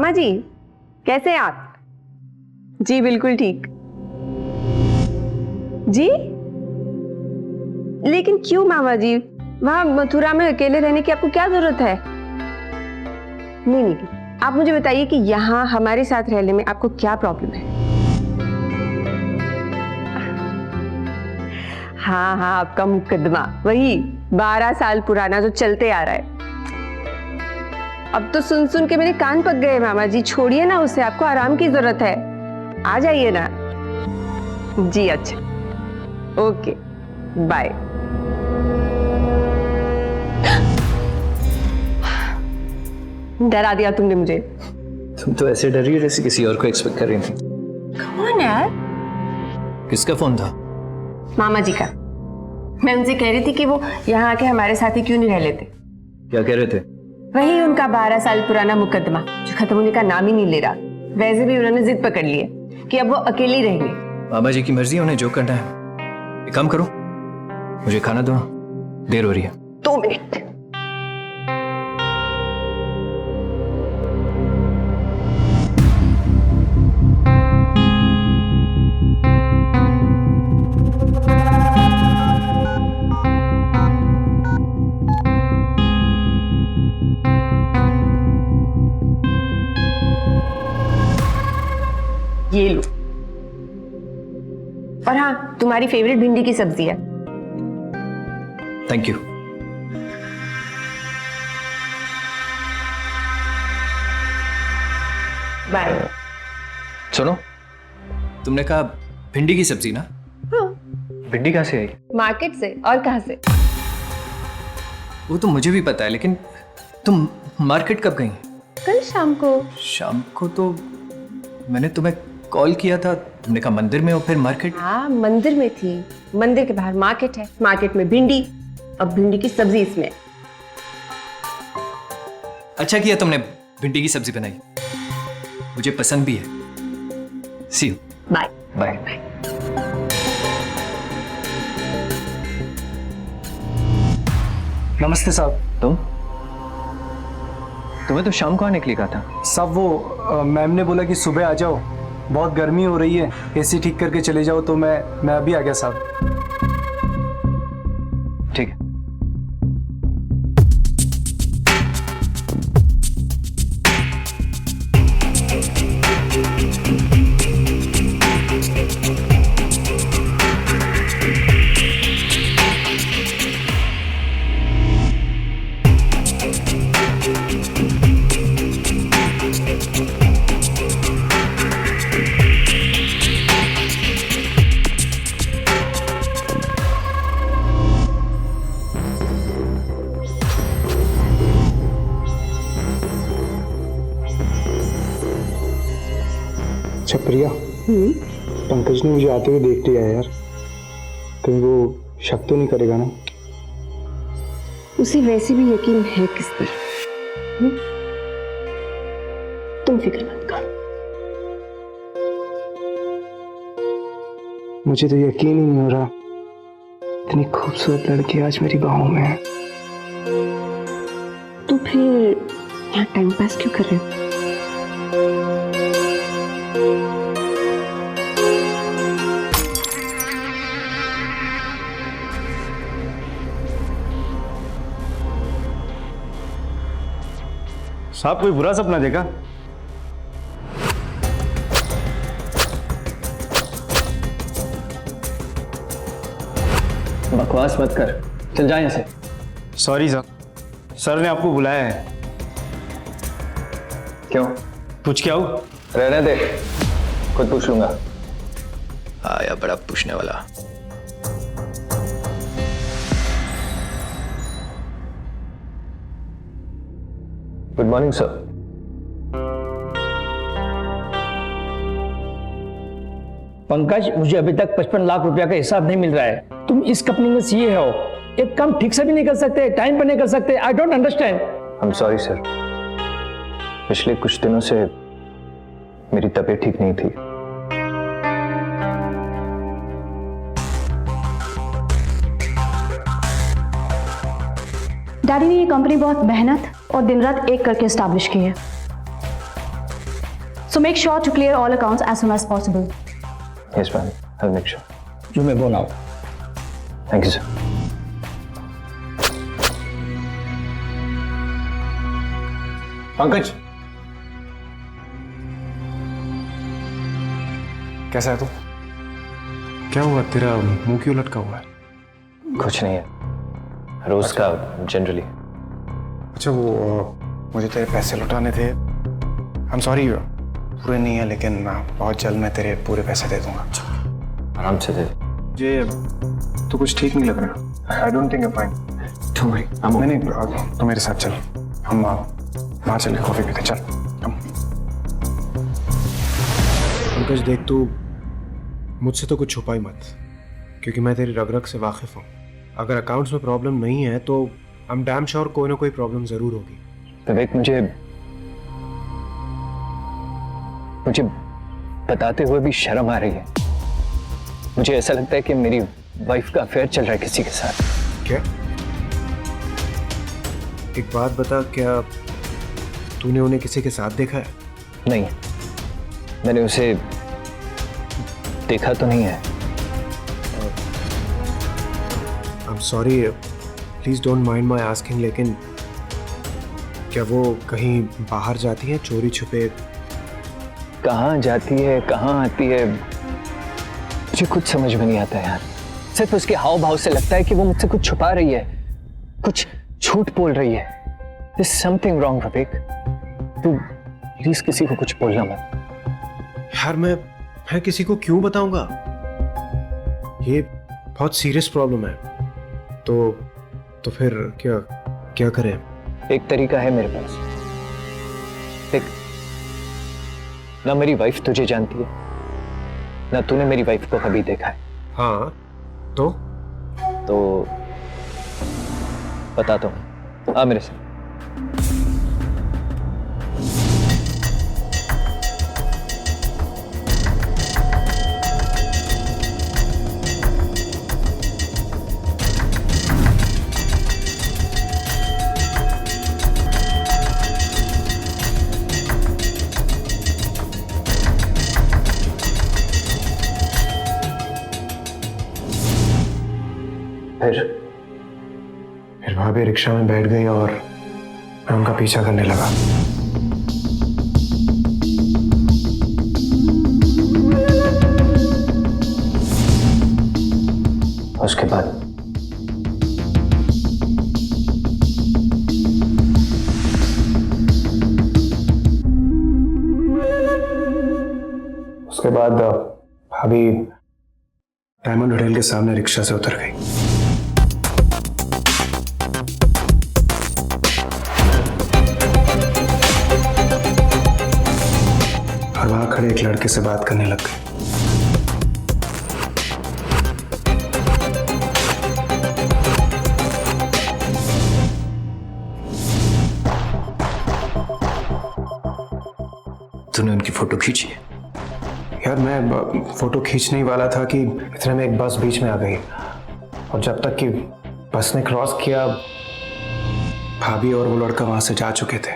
मामा जी कैसे हैं आप? जी बिल्कुल ठीक। जी लेकिन क्यों मामा जी, वहां मथुरा में अकेले रहने की आपको क्या जरूरत है? नहीं नहीं, आप मुझे बताइए कि यहाँ हमारे साथ रहने में आपको क्या प्रॉब्लम है? हाँ हाँ, आपका मुकदमा वही 12 साल पुराना जो चलते आ रहा है। अब तो सुन सुन के मेरे कान पक गए मामा जी, छोड़िए ना उसे, आपको आराम की जरूरत है। आ जाइए ना। जी अच्छा, ओके बाय। डरा दिया तुमने मुझे। तुम तो ऐसे डर रही हो जैसे किसी और को एक्सपेक्ट कर रही थी। कौन यार? किसका फोन था? मामा जी का। मैं उनसे कह रही थी कि वो यहाँ आके हमारे साथ ही क्यों नहीं रह लेते। क्या कह रहे थे? वही उनका 12 साल पुराना मुकदमा जो खत्म होने का नाम ही नहीं ले रहा। वैसे भी उन्होंने जिद पकड़ ली है कि अब वो अकेले ही रहेंगे। मामा जी की मर्जी, उन्हें जो करना है। एक काम करो, मुझे खाना दो, देर हो रही है। 2 मिनट। ये लो। और हाँ, तुम्हारी फेवरेट भिंडी की सब्जी है। Thank you. बाय। सुनो, तुमने कहा भिंडी की सब्जी ना? हाँ। भिंडी कहाँ से आई? मार्केट से, और कहाँ से? वो तो मुझे भी पता है, लेकिन तुम मार्केट कब गई? कल शाम को। शाम को तो मैंने तुम्हें कॉल किया था, तुमने कहा मंदिर में हो, फिर मार्केट। हाँ मंदिर में थी, मंदिर के बाहर मार्केट है, मार्केट में भिंडी, अब भिंडी की सब्जी इसमें। अच्छा किया तुमने भिंडी की सब्जी बनाई, मुझे पसंद भी है। See you. Bye bye. नमस्ते साहब। तुम्हें तो शाम को आने के लिए कहा था। साहब वो मैम ने बोला कि सुबह आ जाओ, बहुत गर्मी हो रही है, एसी ठीक करके चले जाओ, तो मैं अभी आ गया साहब। ठीक है। अच्छा प्रिया, पंकज ने मुझे आते हुए देख लिया है यार, कहीं वो शक तो नहीं करेगा ना? उसे वैसे भी यकीन है किस पर। तुम फिक्र मत करो। मुझे तो यकीन ही नहीं हो रहा, इतनी खूबसूरत लड़की आज मेरी बाहों में है। तो फिर यहाँ टाइम पास क्यों कर रहे हो? साहब कोई बुरा सपना देखा? बकवास मत कर, चल जा यहाँ से। सॉरी सर, सर ने आपको बुलाया है। क्यों? पूछ के आऊं? रहने दे, खुद पूछ लूंगा। आया बड़ा पूछने वाला। Good morning sir. पंकज, मुझे अभी तक 55 लाख रुपया का हिसाब नहीं मिल रहा है। तुम इस कंपनी में सीए हो, एक काम ठीक से भी नहीं कर सकते, टाइम पर नहीं कर सकते। I don't understand. I am sorry sir, पिछले कुछ दिनों से मेरी तबीयत ठीक नहीं थी। डैडी ने ये कंपनी बहुत मेहनत और दिन रात एक करके एस्टैब्लिश की है। So make sure to clear all accounts as soon as possible. Yes, ma'am. I'll make sure. You may go now. Thank you, sir. Pankaj, कैसा है तू? क्या हुआ, तेरा मुंह क्यों लटका हुआ है? कुछ नहीं है, रोज का जनरली। अच्छा वो मुझे तेरे पैसे लौटाने थे। आई एम सॉरी, पूरे नहीं है लेकिन बहुत जल्द मैं तेरे पूरे पैसे दे दूंगा। आराम से दे। मुझे तो कुछ ठीक नहीं लग रहा। I don't think I fine. तुम नहीं, तो मेरे साथ चल, हम वहाँ चले कॉफी पीते। चल हम। पंकज देख, तू मुझसे तो कुछ छुपाई मत, क्योंकि मैं तेरी रग रग से वाकिफ हूँ। अगर अकाउंट्स में प्रॉब्लम नहीं है तो आई एम डैम श्योर कोई ना कोई प्रॉब्लम जरूर होगी। विवेक, मुझे बताते हुए भी शर्म आ रही है। मुझे ऐसा लगता है कि मेरी वाइफ का अफेयर चल रहा है किसी के साथ। क्या? एक बात बता, क्या तूने उन्हें किसी के साथ देखा है? नहीं, मैंने उसे देखा तो नहीं है। I am sorry, please don't mind my asking, लेकिन क्या वो कहीं बाहर जाती है चोरी छुपे? कहाँ जाती है, कहाँ आती है, मुझे कुछ समझ में नहीं आता यार। सिर्फ उसके हाव भाव से लगता है कि वो मुझसे कुछ छुपा रही है, कुछ झूठ बोल रही है। There's something wrong, विवेक। तू प्लीज किसी को कुछ बोलना मत। यार मैं किसी को क्यों बताऊंगा? ये बहुत सीरियस प्रॉब्लम है। तो फिर क्या करें? एक तरीका है मेरे पास। देख, ना मेरी वाइफ तुझे जानती है, ना तूने मेरी वाइफ को कभी देखा है। हाँ, तो बताता हूँ, आ मेरे साथ। फिर भाभी रिक्शा में बैठ गई और मैं उनका पीछा करने लगा। उसके बाद भाभी डायमंड होटल के सामने रिक्शा से उतर गई। और वहां खड़े एक लड़के से बात करने लग गई। तूने उनकी फोटो खींची है? यार मैं फोटो खींचने ही वाला था कि इतने में एक बस बीच में आ गई, और जब तक कि बस ने क्रॉस किया, भाभी और वो लड़का वहां से जा चुके थे।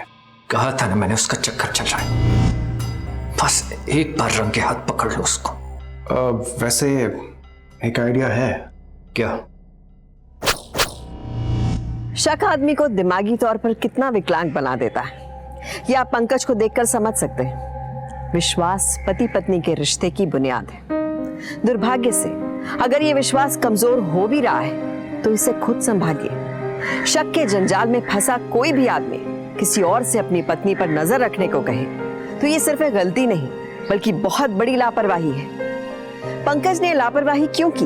कहा था ना मैंने, उसका चक्कर चल रहा है। बस एक बार रंग के हाथ पकड़ लो उसको। वैसे एक आइडिया है। क्या? शक आदमी को दिमागी तौर पर कितना विकलांग बना देता है, ये आप पंकज को देखकर समझ सकते हैं। विश्वास पति पत्नी के रिश्ते की बुनियाद है। दुर्भाग्य से अगर ये विश्वास कमजोर हो भी रहा है तो इसे खुद संभालिए। शक के जंजाल में फंसा कोई भी आदमी किसी और से अपनी पत्नी पर नजर रखने को कहे तो ये सिर्फ एक गलती नहीं बल्कि बहुत बड़ी लापरवाही है। पंकज ने लापरवाही क्यों की?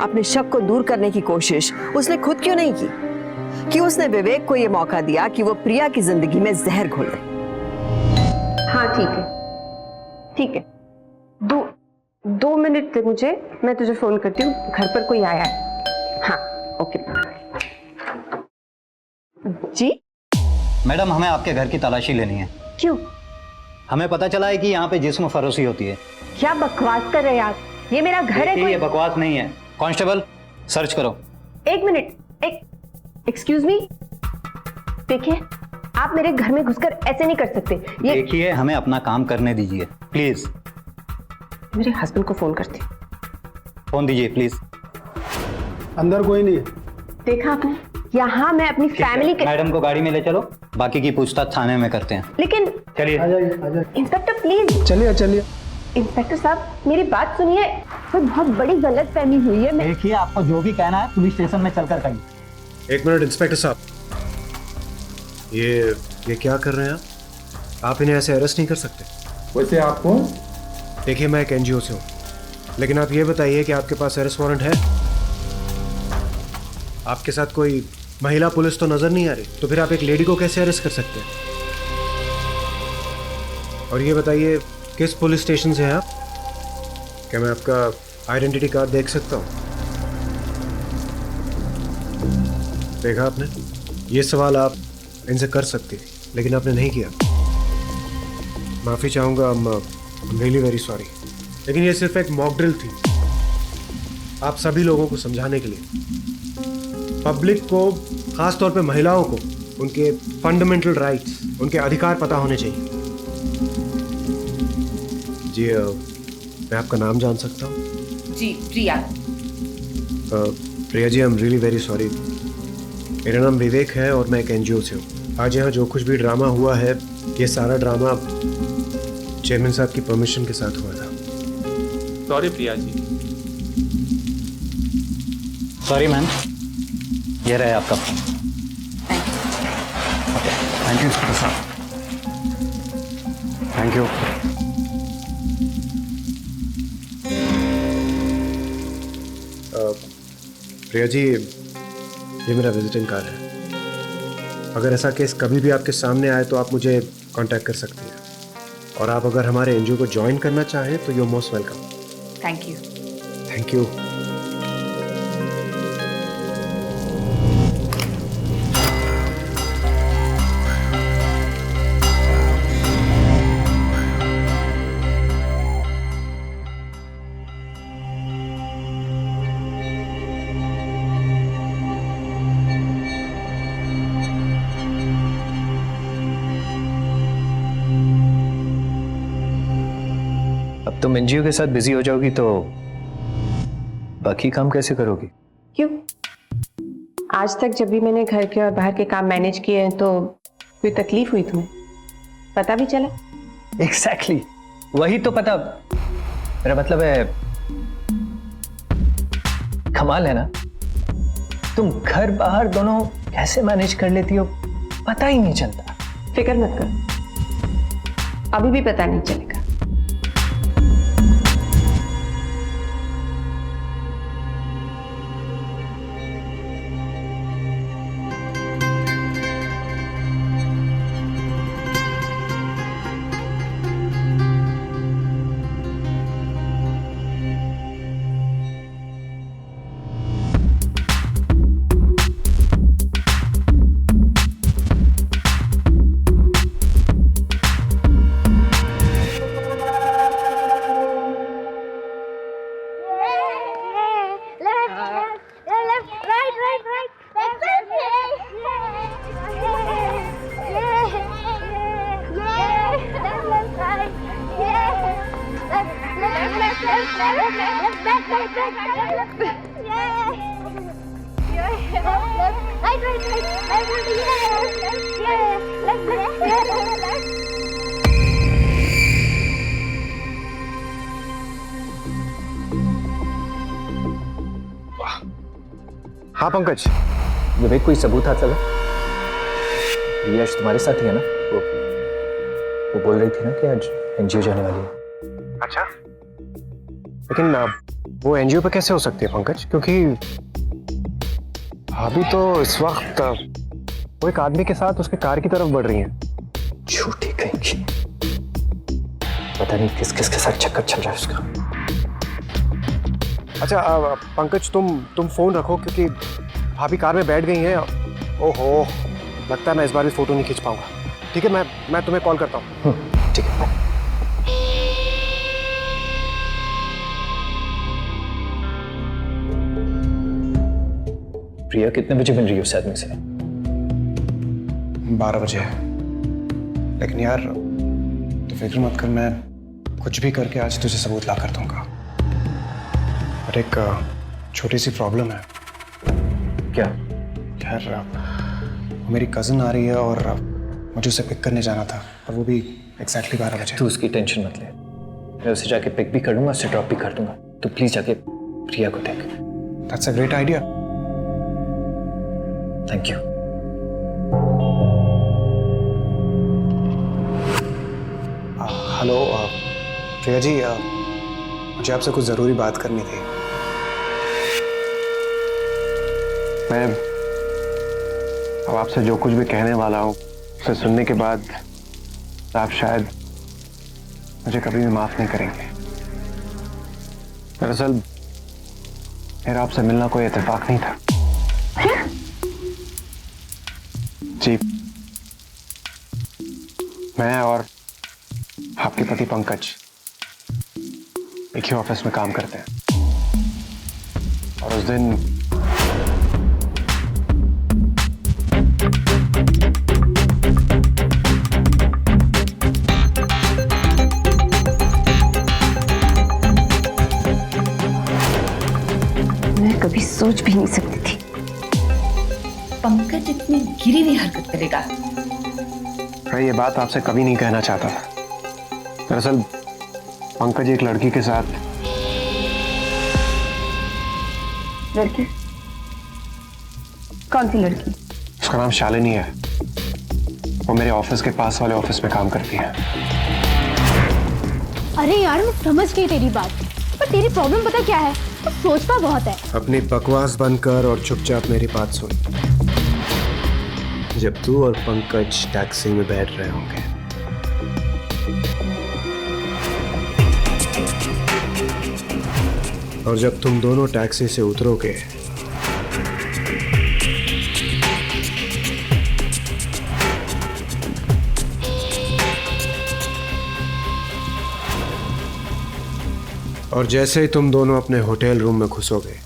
अपने शक को दूर करने की कोशिश उसने खुद क्यों नहीं की? क्यों उसने विवेक को यह मौका दिया कि वो प्रिया की जिंदगी में जहर घोल दे? हाँ ठीक है, 2 मिनट दे मुझे, मैं तुझे फोन करती हूँ, घर पर कोई आया है। हाँ ओके जी। मैडम, हमें आपके घर की तलाशी लेनी है। क्यों? हमें पता चला है कि यहाँ पे जिस्म फरोशी होती है। क्या बकवास कर रहे हैं आप? ये मेरा घर है। ये बकवास नहीं है। कांस्टेबल, सर्च करो। एक मिनट, एक्सक्यूज मी, देखिए आप मेरे घर में घुसकर ऐसे नहीं कर सकते। ये देखिए, हमें अपना काम करने दीजिए प्लीज। मेरे हस्बैंड को फोन करती हूँ। फोन दीजिए प्लीज। अंदर कोई नहीं है। देखा आपने, यहाँ मैं अपनी फैमिली के। मैडम को गाड़ी में ले चलो, बाकी की पूछताछ थाने में करते हैं। लेकिन चलिए। आ जाइए। Inspector please. चलिए। इंस्पेक्टर साहब मेरी बात सुनिए, कोई बहुत बड़ी गलत फहमी हुई है। मैं देखिए, आपको जो भी कहना है पुलिस स्टेशन में चलकर कहिए। एक मिनट इंस्पेक्टर साहब, ये क्या कर रहे हैं आप इन्हें ऐसे अरेस्ट नहीं कर सकते। वैसे आपको देखिए, मैं एक एनजीओ से हूँ, लेकिन आप ये बताइए कि आपके पास अरेस्ट वारंट है? आपके साथ कोई महिला पुलिस तो नजर नहीं आ रही, तो फिर आप एक लेडी को कैसे अरेस्ट कर सकते हैं? और ये बताइए, किस पुलिस स्टेशन से हैं आप? क्या मैं आपका आइडेंटिटी कार्ड देख सकता हूँ? देखा आपने, ये सवाल आप इनसे कर सकते, लेकिन आपने नहीं किया। माफ़ी चाहूँगा, I'm really very sorry, लेकिन ये सिर्फ एक मॉक ड्रिल थी, आप सभी लोगों को समझाने के लिए। पब्लिक को, खास तौर पे महिलाओं को, उनके फंडामेंटल राइट्स, उनके अधिकार पता होने चाहिए। जी, मैं आपका नाम जान सकता हूँ? जी Priya. Priya ji, I am really very sorry. मेरा नाम विवेक है और मैं एक एनजीओ से हूँ। आज यहाँ जो कुछ भी ड्रामा हुआ है, ये सारा ड्रामा चेयरमैन साहब की परमिशन के साथ हुआ था। Sorry Priya ji. Sorry ma'am, ये रहे आपका फोन। थैंक यू इंस्पेक्टर साहब, थैंक यू। प्रिया जी, ये मेरा विजिटिंग कार्ड है। अगर ऐसा केस कभी भी आपके सामने आए तो आप मुझे कांटेक्ट कर सकती हैं, और आप अगर हमारे एनजीओ को ज्वाइन करना चाहें तो you are most welcome. Thank you. Thank you. अब तुम एनजीओ के साथ बिजी हो जाओगी तो बाकी काम कैसे करोगी? क्यों? आज तक जब भी मैंने घर के और बाहर के काम मैनेज किए हैं तो कोई तकलीफ हुई तुम्हें? पता भी चला? एग्जैक्टली, वही तो पता। मेरा मतलब है, कमाल है ना, तुम घर बाहर दोनों कैसे मैनेज कर लेती हो, पता ही नहीं चलता। फिक्र मत करो, अभी भी पता नहीं चलेगा। हाँ पंकज, विवेक, कोई सबूत हाथ लगा? यश तुम्हारे साथ ही है ना? वो बोल रही थी ना कि आज एनजीओ जाने वाली है। अच्छा, लेकिन वो एनजीओ पे कैसे हो सकती है पंकज? क्योंकि अभी तो इस वक्त वो एक आदमी के साथ उसके कार की तरफ बढ़ रही हैं। झूठी कहीं की, पता नहीं किस किस के साथ चक्कर चल रहा है उसका। अच्छा पंकज, तुम फोन रखो, क्योंकि भाभी कार में बैठ गई हैं। ओहो, लगता है मैं इस बार भी फोटो नहीं खींच पाऊंगा। ठीक है, मैं तुम्हें कॉल करता हूँ। ठीक है। प्रिया कितने बजे मिल रही है उस आदमी से? 12 बजे है। लेकिन यार तो फिक्र मत कर, मैं कुछ भी करके आज तुझे सबूत ला कर दूंगा। और एक छोटी सी प्रॉब्लम है। क्या? यार मेरी कज़न आ रही है और मुझे उसे पिक करने जाना था, और वो भी एग्जैक्टली 12 बजे। तू उसकी टेंशन मत ले, मैं उसे जाके पिक भी कर दूंगा, उसे ड्रॉप भी कर दूंगा। तू प्लीज जाके प्रिया को देख। That's a great idea. Thank you. Hello Priya ji, मुझे आपसे कुछ ज़रूरी बात करनी थी। मैं अब आपसे जो कुछ भी कहने वाला हूँ उसे सुनने के बाद आप शायद मुझे कभी भी माफ नहीं करेंगे। दरअसल मेरा आपसे मिलना कोई इत्तेफाक नहीं था। जी, मैं और आपके पति पंकज एक ही ऑफिस में काम करते हैं, और उस दिन मैं कभी सोच भी नहीं सकती थी पंकज इतनी गिरी हुई हरकत करेगा। मैं ये बात आपसे कभी नहीं कहना चाहता था। दरअसल पंकज एक लड़की के साथ। लड़की? कौन सी लड़की? उसका नाम शालिनी है। वो मेरे ऑफिस के पास वाले ऑफिस में काम करती है। अरे यार मैं समझ गई तेरी बात, पर तेरी प्रॉब्लम पता क्या है? तू सोचता बहुत है। अपनी बकवास बंद कर और चुपचाप मेरी बात सुन। जब तू और पंकज टैक्सी में बैठ रहे होंगे, और जब तुम दोनों टैक्सी से उतरोगे, और जैसे ही तुम दोनों अपने होटल रूम में घुसोगे,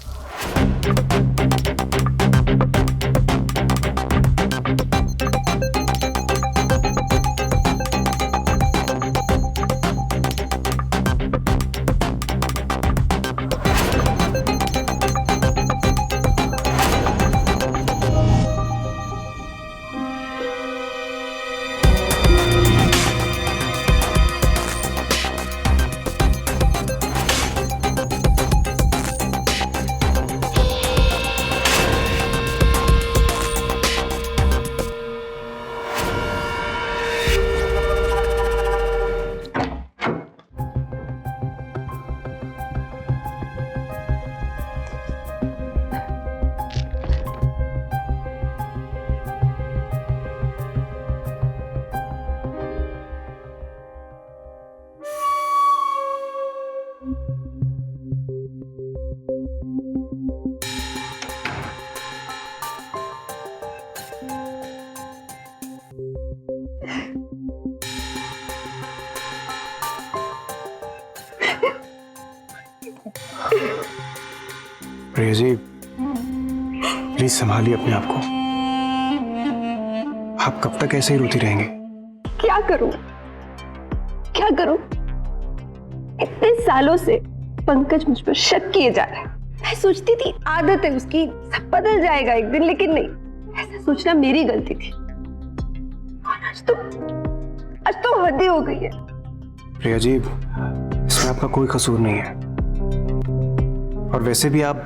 प्रिया जी प्लीज संभालिए अपने आप को। आप कब तक ऐसे ही रोती रहेंगे? क्या करूं? क्या करूं? इतने सालों से पंकज मुझ पर शक किए जा रहा है। मैं सोचती थी आदत है उसकी, सब बदल जाएगा एक दिन, लेकिन नहीं, ऐसा सोचना मेरी गलती थी। और आज तो हद ही हो गई है। प्रिया जी इसमें आपका कोई कसूर नहीं है, और वैसे भी आप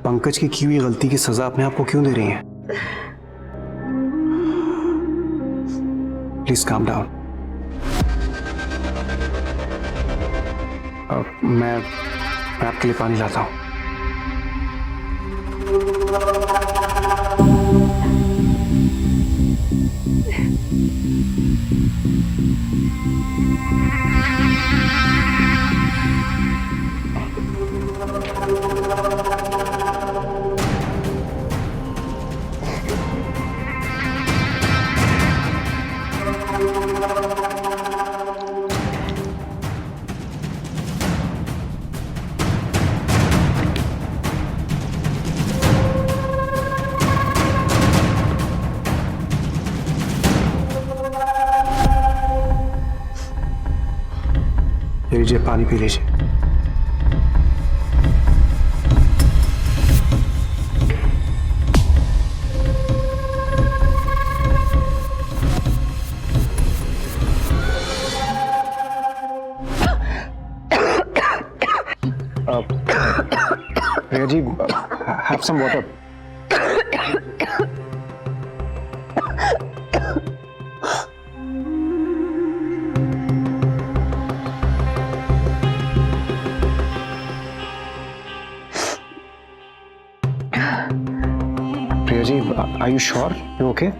पंकज की हुई गलती की सजा अपने आप को क्यों दे रही हैं? Please calm down. मैं आपके लिए पानी लाता हूं। लीजिए, पानी पी लीजिए। Priya ji, have some water. Priya ji, are you sure you okay?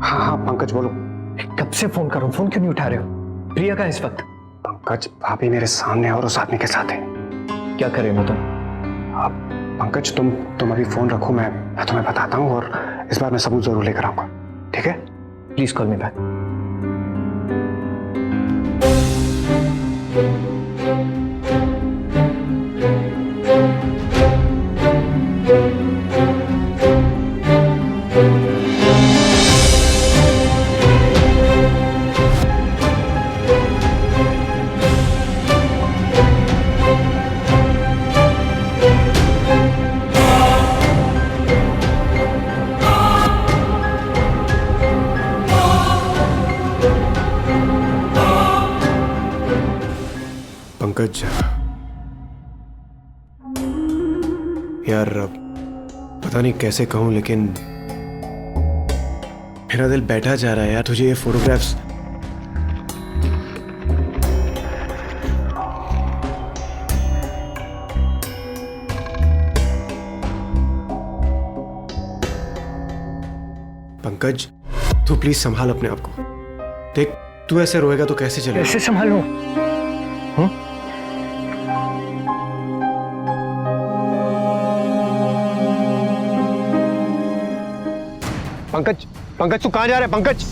हाँ पंकज बोलो। कब से फोन करूं, फोन क्यों नहीं उठा रहे हो? प्रिया का इस वक्त? पंकज, भाभी मेरे सामने और उस आदमी के साथ है। क्या कर रहे हो तुम? पंकज, तुम अभी फोन रखो, मैं तुम्हें बताता हूँ और इस बार मैं सबूत जरूर लेकर आऊंगा, ठीक है? Please call me back. Pankaj यार, पता नहीं कैसे कहूं, लेकिन मेरा दिल बैठा जा रहा है यार। तुझे ये फोटोग्राफ्स पंकज, तू प्लीज संभाल अपने आप को। देख, तू ऐसे रोएगा तो कैसे चलेगा? कैसे संभालूं? पंकज, पंकज तू कहां जा रहा है? Pankaj,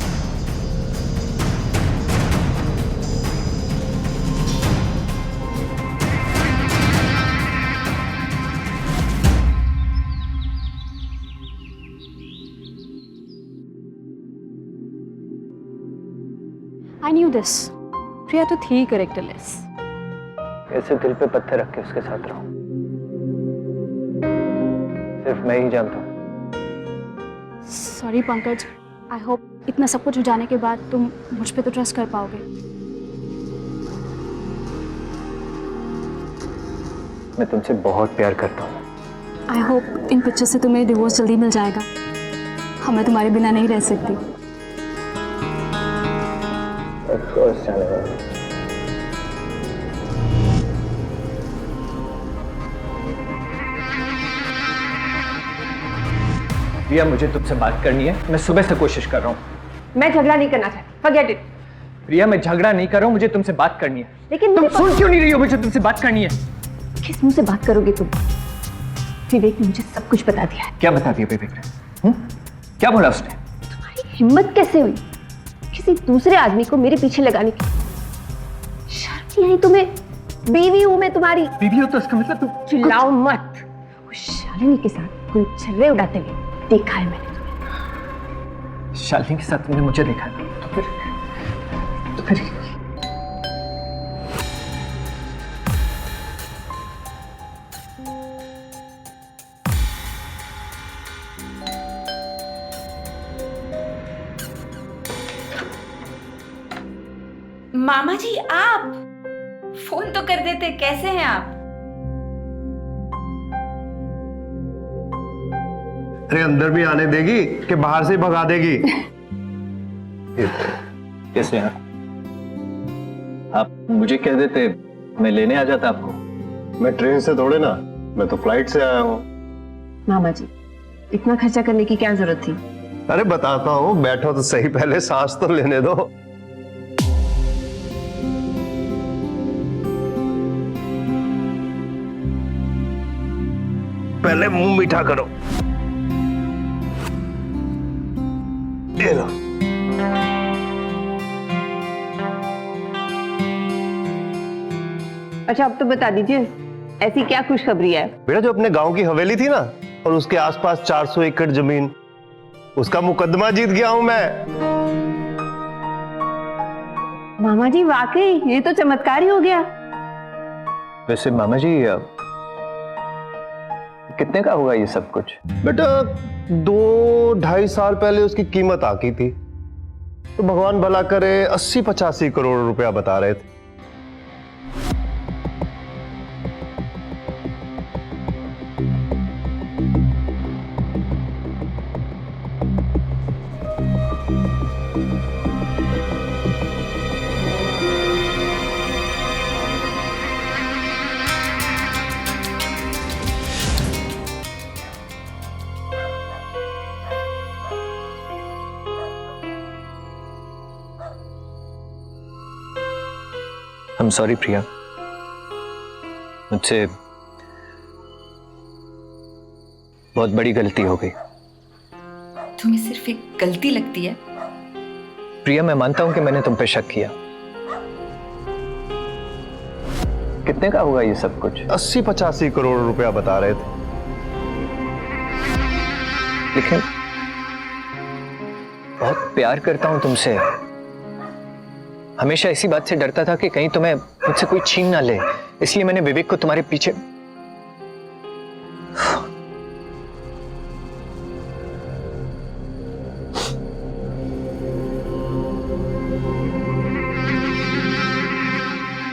I knew this. Priya तो थी कैरेक्टरलेस। ऐसे दिल पे पत्थर रख के उसके साथ रहो, सिर्फ मैं ही जानता हूँ। सॉरी पंकज, आई होप इतना सब कुछ हो जाने के बाद तुम मुझ पे तो ट्रस्ट कर पाओगे। मैं तुमसे बहुत प्यार करता हूँ। आई होप इन पिक्चर से तुम्हें डिवोर्स जल्दी मिल जाएगा। हमें तुम्हारे बिना नहीं रह सकती। Of course, जाने वाला। प्रिया, मुझे तुमसे बात करनी है। मैं सुबह से कोशिश कर रहा हूँ। मैं झगड़ा नहीं करना चाहती, फॉरगेट इट। प्रिया, मैं झगड़ा नहीं कर रहा हूँ, मुझे तुमसे बात करनी है। लेकिन तुम सुन क्यों नहीं रही हो? मुझे तुमसे बात करनी है। किस मुंह से बात करोगे तुम? विवेक ने मुझे सब कुछ बता दिया है। क्या बता दिया विवेक ने? क्या बोला उसने? तुम्हारी हिम्मत कैसे हुई किसी दूसरे आदमी को मेरे पीछे लगाने की? शर्म नहीं आई तुम्हें? बीवी हूं मैं तुम्हारी। बीवी हो तो इसका मतलब तुम चिल्लाओ मत। उस शालिनी के साथ कोई छर्रे उड़ाते हुए देखा है मैंने तुम्हें। शालिनी के साथ तुमने मुझे देखा है, तो फिर मामा जी, आप फोन तो कर देते। कैसे हैं आप? अरे अंदर भी आने देगी कि बाहर से भगा देगी? कैसे हैं? आप मुझे कह देते, मैं लेने आ जाता आपको। मैं ट्रेन से थोड़े ना, मैं तो फ्लाइट से आया हूँ। मामा जी, इतना खर्चा करने की क्या जरूरत थी? अरे बताता हूँ, बैठो तो सही, पहले सांस तो लेने दो। पहले मुंह मीठा करो। ये लो। अच्छा अब तो बता दीजिए, ऐसी क्या खुशखबरी है? बेटा, जो अपने गांव की हवेली थी ना और उसके आसपास 400 एकड़ जमीन, उसका मुकदमा जीत गया हूं मैं। मामा जी वाकई ये तो चमत्कार ही हो गया। वैसे मामा जी, कितने का होगा ये सब कुछ? बेटा 2-2.5 साल पहले उसकी कीमत आकी थी, तो भगवान भला करे 80-85 करोड़ रुपया बता रहे थे। I'm sorry प्रिया, मुझसे बहुत बड़ी गलती हो गई। तुम्हें सिर्फ एक गलती लगती है? प्रिया, मैं मानता हूं कि मैंने तुम पे शक किया। कितने का होगा ये सब कुछ? 80-85 करोड़ रुपया बता रहे थे। लेकिन बहुत प्यार करता हूं तुमसे, हमेशा इसी बात से डरता था कि कहीं तुम्हें मुझसे कोई छीन ना ले, इसलिए मैंने विवेक को तुम्हारे पीछे।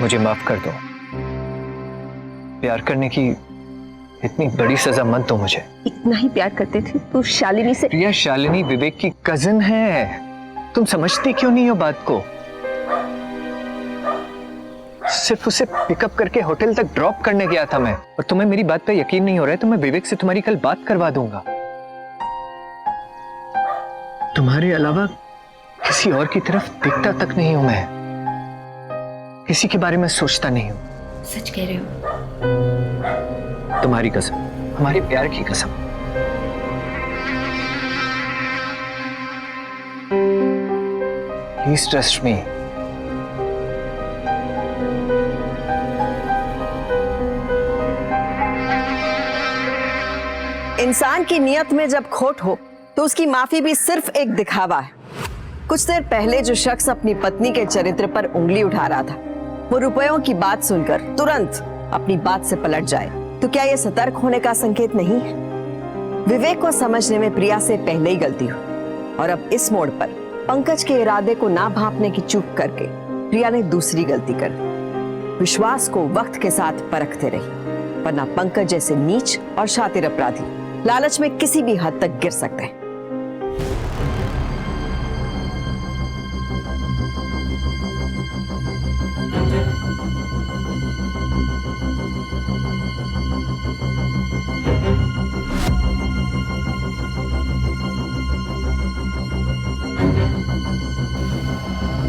मुझे माफ कर दो, प्यार करने की इतनी बड़ी सजा मत दो मुझे। इतना ही प्यार करते थे तो शालिनी से। प्रिया, शालिनी विवेक की कजिन है, तुम समझती क्यों नहीं हो बात को? सिर्फ उसे पिकअप करके होटल तक ड्रॉप करने गया था मैं, और तुम्हें मेरी बात पे यकीन नहीं हो रहा है तो मैं विवेक से तुम्हारी कल बात करवा दूंगा। तुम्हारे अलावा किसी और की तरफ दिखता तक नहीं हूं मैं, किसी के बारे में सोचता नहीं हूं। सच कह रहे हो? तुम्हारी कसम, हमारे प्यार की कसम। Please trust me. इंसान की नियत में जब खोट हो तो उसकी माफी भी सिर्फ एक दिखावा है। कुछ देर पहले जो शख्स अपनी पत्नी के चरित्र पर उंगली उठा रहा था, वो रुपयों की बात सुनकर तुरंत अपनी बात से पलट जाए, तो क्या ये सतर्क होने का संकेत नहीं है? विवेक को समझने में प्रिया से पहले ही गलती हुई, और अब इस मोड़ पर पंकज के इरादे को ना भांपने की चूक करके प्रिया ने दूसरी गलती कर दी। विश्वास को वक्त के साथ परखते रही, वरना पंकज जैसे नीच और शातिर अपराधी लालच में किसी भी हद तक गिर सकते हैं।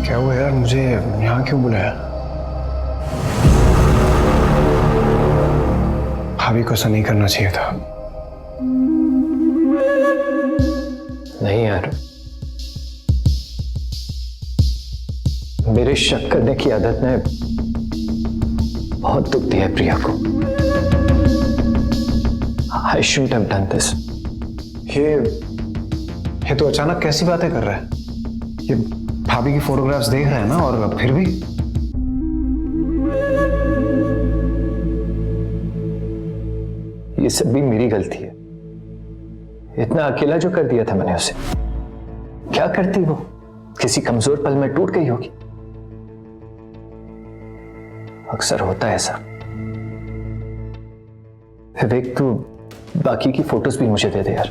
क्या हुआ यार, मुझे यहाँ क्यों बुलाया? भाभी को ऐसा नहीं करना चाहिए था। नहीं यार, मेरे शक करने की आदत ने बहुत दुख दिया है प्रिया को। I shouldn't have done this. ये तो अचानक कैसी बातें कर रहा है? ये भाभी की फोटोग्राफ्स देख रहा है ना, और फिर भी ये सब भी मेरी गलती है। इतना अकेला जो कर दिया था मैंने उसे। क्या करती वो? किसी कमजोर पल में टूट गई होगी। अक्सर होता है ऐसा। विवेक, तू बाकी की फोटोज भी मुझे दे दे यार,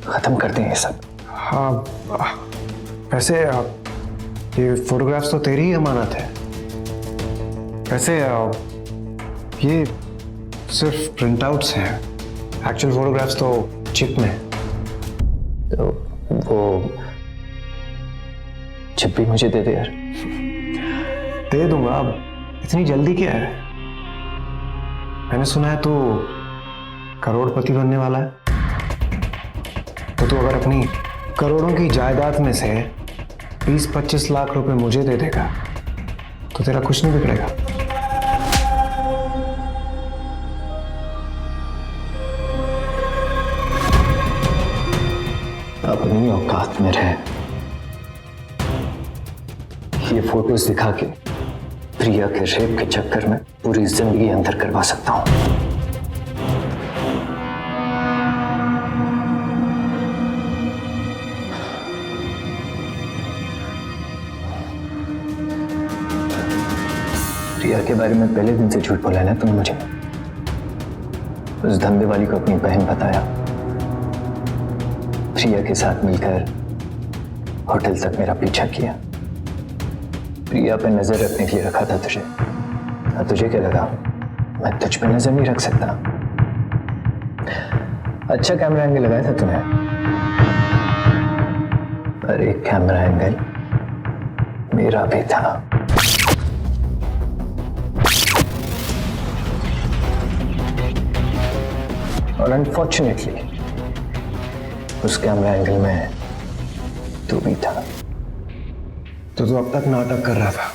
खत्म कर दें ये सब। हाँ, वैसे ये फोटोग्राफ्स तो तेरी ही अमानत है, वैसे ये सिर्फ प्रिंट आउट्स हैं, एक्चुअल फोटोग्राफ्स तो चिप में। तो वो चिप भी मुझे दे दे यार। दे दूंगा, अब इतनी जल्दी क्या है? मैंने सुना है तू करोड़पति बनने वाला है, तो तू अगर अपनी करोड़ों की जायदाद में से 20-25 लाख रुपए मुझे दे देगा तो तेरा कुछ नहीं बिगड़ेगा। अपनी औकात में रहे। ये फोटोज दिखा के प्रिया के रेप के चक्कर में पूरी जिंदगी अंदर करवा सकता हूं। प्रिया के बारे में पहले दिन से झूठ बोला ना तुमने मुझे। उस धंधे वाली को अपनी बहन बताया, प्रिया के साथ मिलकर होटल तक मेरा पीछा किया। प्रिया पे नजर रखने के लिए रखा था तुझे, और तुझे क्या लगा मैं तुझ पे नजर नहीं रख सकता? अच्छा कैमरा एंगल लगाया था तूने, पर एक कैमरा एंगल मेरा भी था। और अनफॉर्चुनेटली उस कैमरा एंगल में तू भी था। तो तू अब तक नाटक कर रहा था।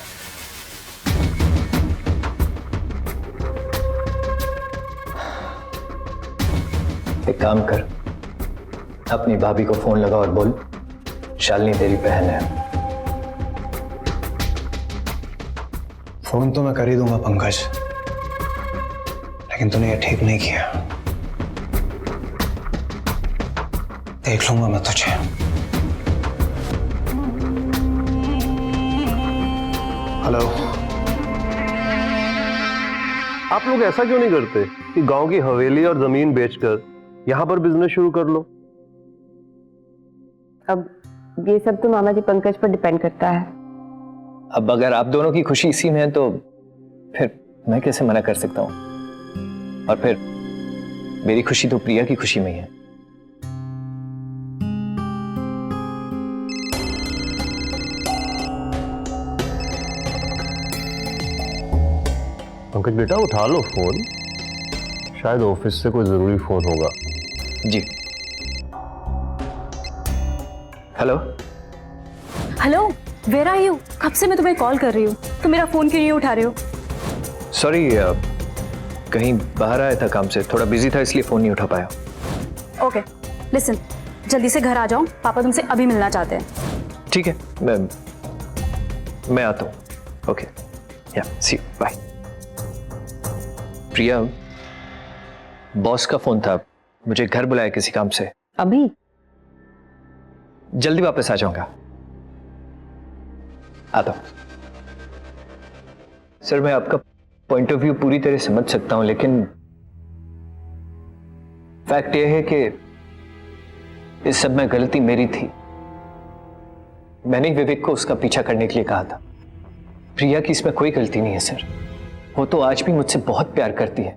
एक काम कर, अपनी भाभी को फोन लगा और बोल शालिनी तेरी बहन है। फोन तो मैं कर ही दूंगा पंकज, लेकिन तूने ये ठीक नहीं किया। देख लूंगा मैं तुझे। हेलो। आप लोग ऐसा क्यों नहीं करते कि गांव की हवेली और जमीन बेचकर यहां पर बिजनेस शुरू कर लो? अब ये सब तो मामा जी पंकज पर डिपेंड करता है। अब अगर आप दोनों की खुशी इसी में है तो फिर मैं कैसे मना कर सकता हूं? और फिर मेरी खुशी तो प्रिया की खुशी में ही है। पंकज बेटा उठा लो फोन, शायद ऑफिस से कोई जरूरी फोन होगा। जी hello. Hello, where are you? कब से मैं तुम्हें कॉल कर रही हूँ, तुम मेरा फोन क्यों नहीं उठा रहे हो? सॉरी, कहीं बाहर आया था काम से, थोड़ा बिजी था इसलिए फोन नहीं उठा पाया। ओके लिसन, जल्दी से घर आ जाओ, पापा तुमसे अभी मिलना चाहते हैं। ठीक है, मैं आता हूँ। ओके या सी यू, बाय। प्रिया, बॉस का फोन था, मुझे घर बुलाया किसी काम से। अभी? जल्दी वापस आ जाऊंगा, आता हूं। सर, मैं आपका पॉइंट ऑफ व्यू पूरी तरह समझ सकता हूं, लेकिन फैक्ट यह है कि इस सब में गलती मेरी थी। मैंने विवेक को उसका पीछा करने के लिए कहा था। प्रिया की इसमें कोई गलती नहीं है सर, वो तो आज भी मुझसे बहुत प्यार करती है।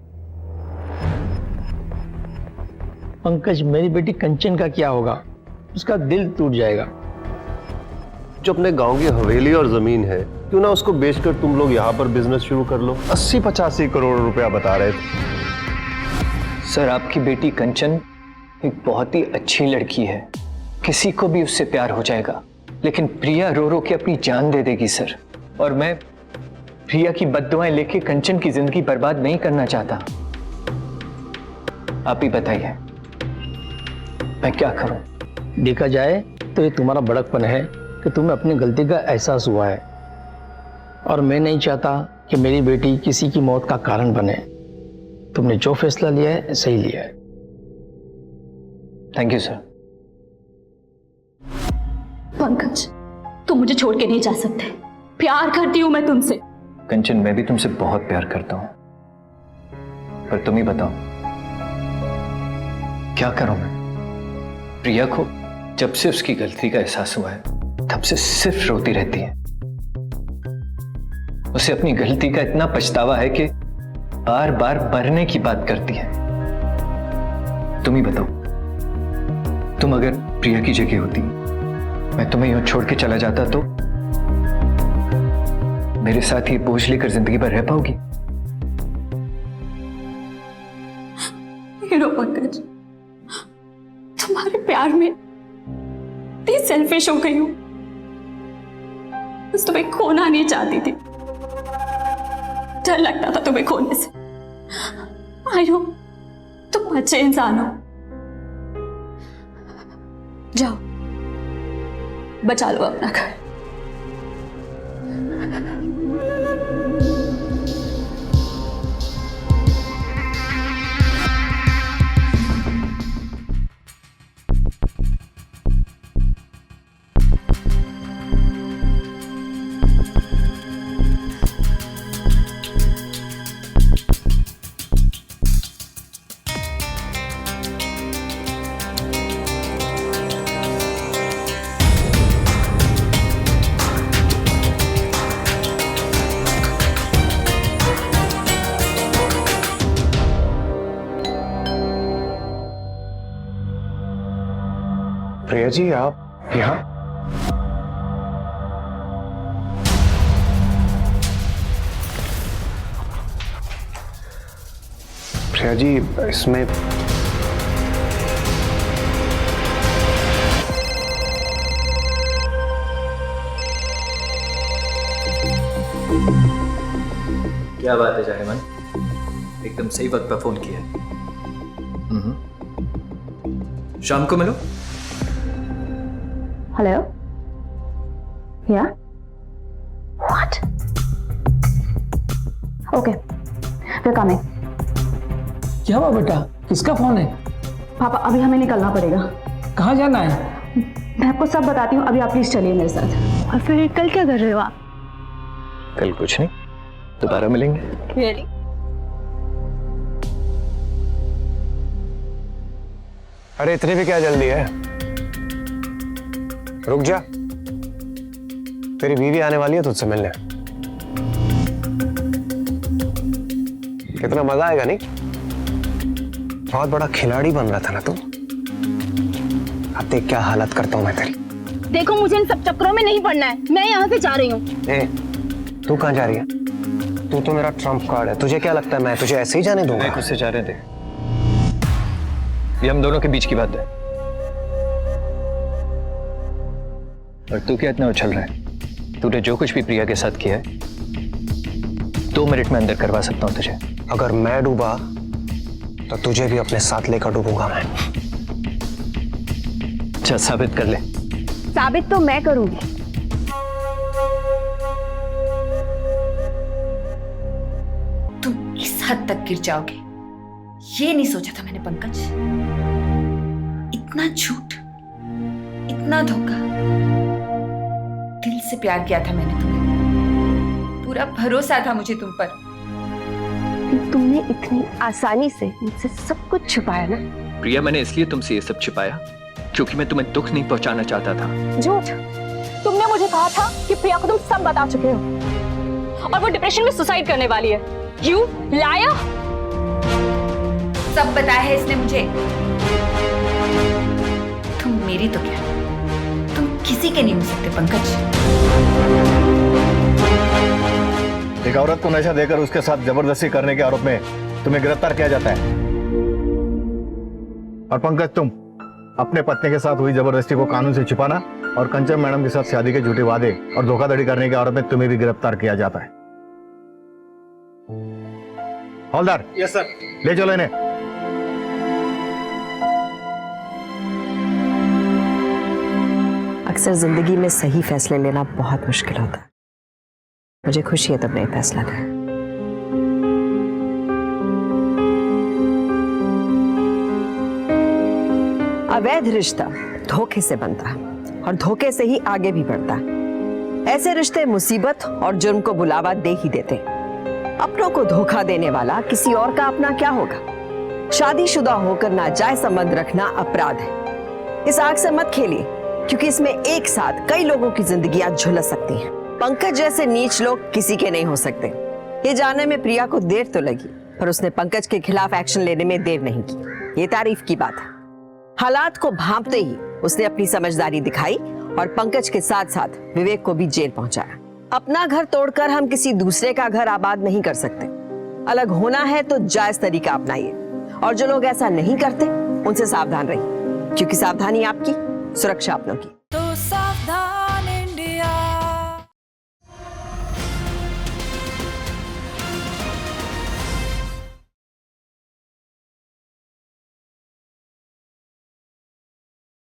पंकज, मेरी बेटी कंचन का क्या होगा? उसका दिल टूट जाएगा। जो अपने गांव की हवेली और जमीन है, क्यों ना उसको बेचकर तुम लोग यहाँ पर बिजनेस शुरू कर लो। 80-85 करोड़ रुपया बता रहे थे। सर, आपकी बेटी कंचन एक बहुत ही अच्छी लड़की है, किसी को भी उससे प्यार हो जाएगा, लेकिन प्रिया रो रो के अपनी जान दे देगी सर। और मैं प्रिया की बद्दुआएं लेके कंचन की जिंदगी बर्बाद नहीं करना चाहता। आप ही बताइए मैं क्या करूं? देखा जाए तो ये तुम्हारा बड़कपन है कि तुम्हें अपनी गलती का एहसास हुआ है, और मैं नहीं चाहता कि मेरी बेटी किसी की मौत का कारण बने। तुमने जो फैसला लिया है सही लिया है। Thank you sir. पंकज, तुम मुझे छोड़ के नहीं जा सकते। प्यार करती हूं मैं तुमसे। कंचन, मैं भी तुमसे बहुत प्यार करता हूं, पर तुम ही बताओ क्या करूं मैं? प्रिया को जब से उसकी गलती का एहसास हुआ है तब से सिर्फ रोती रहती है। उसे अपनी गलती का इतना पछतावा है कि बार बार मरने की बात करती है। तुम ही बताओ, तुम अगर प्रिया की जगह होती, मैं तुम्हें यूं छोड़ के चला जाता तो मेरे साथ ये बोझ लेकर जिंदगी भर रह पाओगी? हीरो पंकज, तुम्हारे प्यार में इतनी सेल्फिश हो गई हूं, बस तुम्हें खोना नहीं चाहती थी। डर लगता था तुम्हें खोने से। आयो, तुम अच्छे इंसान हो। जाओ, बचा लो अपना घर। प्रिया जी, आप यहाँ? प्रिया जी, इसमें क्या बात है जानेमन, एकदम सही वक्त पर फोन किया है। शाम को मिलो। हेलो, या व्हाट? Okay, we coming. क्या हुआ बेटा, किसका फोन है? पापा, अभी हमें निकलना पड़ेगा। कहाँ जाना है? मैं आपको सब बताती हूँ, अभी आप प्लीज चलिए मेरे साथ। और फिर कल क्या कर रहे हो आप? कल कुछ नहीं, दोबारा मिलेंगे। रियली? अरे इतनी भी क्या जल्दी है? रुक जा, तेरी बीवी आने वाली है तुझसे मिलने। कितना मजा आएगा नहीं? बहुत बड़ा खिलाड़ी बन रहा था ना तू। अब देख क्या हालत करता हूं मैं तेरी। देखो, मुझे इन सब चक्करों में नहीं पड़ना है, मैं यहाँ से जा रही हूँ। तू कहाँ जा रही है? तू तो मेरा ट्रम्प कार्ड है, तुझे क्या लगता है मैं तुझे ऐसे ही जाने दूंगा? उससे जा रहे थे, ये हम दोनों के बीच की बात है। और तू क्या इतना उछल रहा है? तूने जो कुछ भी प्रिया के साथ किया है 2 मिनट में अंदर करवा सकता हूं तुझे। अगर मैं डूबा तो तुझे भी अपने साथ लेकर डूबूंगा मैं। अच्छा, साबित कर ले। साबित तो मैं करूंगी। तुम इस हद तक गिर जाओगे ये नहीं सोचा था मैंने पंकज। इतना झूठ, इतना धोखा। दिल से प्यार किया था मैंने तुम्हें, पूरा भरोसा था मुझे तुम पर। तुमने इतनी आसानी से मुझसे सब कुछ छुपाया ना। प्रिया, मैंने इसलिए तुमसे ये सब छिपाया क्योंकि मैं तुम्हें दुख नहीं पहुंचाना चाहता था। झूठ। तुमने मुझे कहा था कि प्रिया को तुम सब बता चुके हो और वो डिप्रेशन में सुसाइड करने वाली है। You liar. सब बताया है इसने मुझे। तुम मेरी तो क्या, तुम किसी के नहीं हो सकते पंकज। एक औरत को नशा देकर उसके साथ जबरदस्ती करने के आरोप में तुम्हें गिरफ्तार किया जाता है। और पंकज, तुम अपने पत्नी के साथ हुई जबरदस्ती को कानून से छुपाना और कंचन मैडम के साथ शादी के झूठे वादे और धोखाधड़ी करने के आरोप में तुम्हें भी गिरफ्तार किया जाता है। हवलदार। Yes sir. ले चलो इन्हें। अक्सर जिंदगी में सही फैसले लेना बहुत मुश्किल होता है। मुझे खुशी है तुमने फैसला लिया। अवैध रिश्ता धोखे से बनता है और धोखे से ही आगे भी बढ़ता है। ऐसे रिश्ते मुसीबत और जुर्म को बुलावा दे ही देते। अपनों को धोखा देने वाला किसी और का अपना क्या होगा। शादीशुदा होकर नाजायज संबंध रखना अपराध है। इस आग से मत खेलिए क्योंकि इसमें एक साथ कई लोगों की जिंदगियां झुलस सकती हैं। पंकज जैसे नीच लोग किसी के नहीं हो सकते। ये जानने में प्रिया को देर तो लगी, पर उसने पंकज के खिलाफ एक्शन लेने में देर नहीं की। ये तारीफ की बात है। हालात को भांपते ही उसने अपनी समझदारी दिखाई और पंकज के साथ साथ विवेक को भी जेल पहुंचाया। अपना घर तोड़कर हम किसी दूसरे का घर आबाद नहीं कर सकते। अलग होना है तो जायज तरीका अपनाइए, और जो लोग ऐसा नहीं करते उनसे सावधान रहिए, क्योंकि सावधानी आपकी, सुरक्षा अपनों की।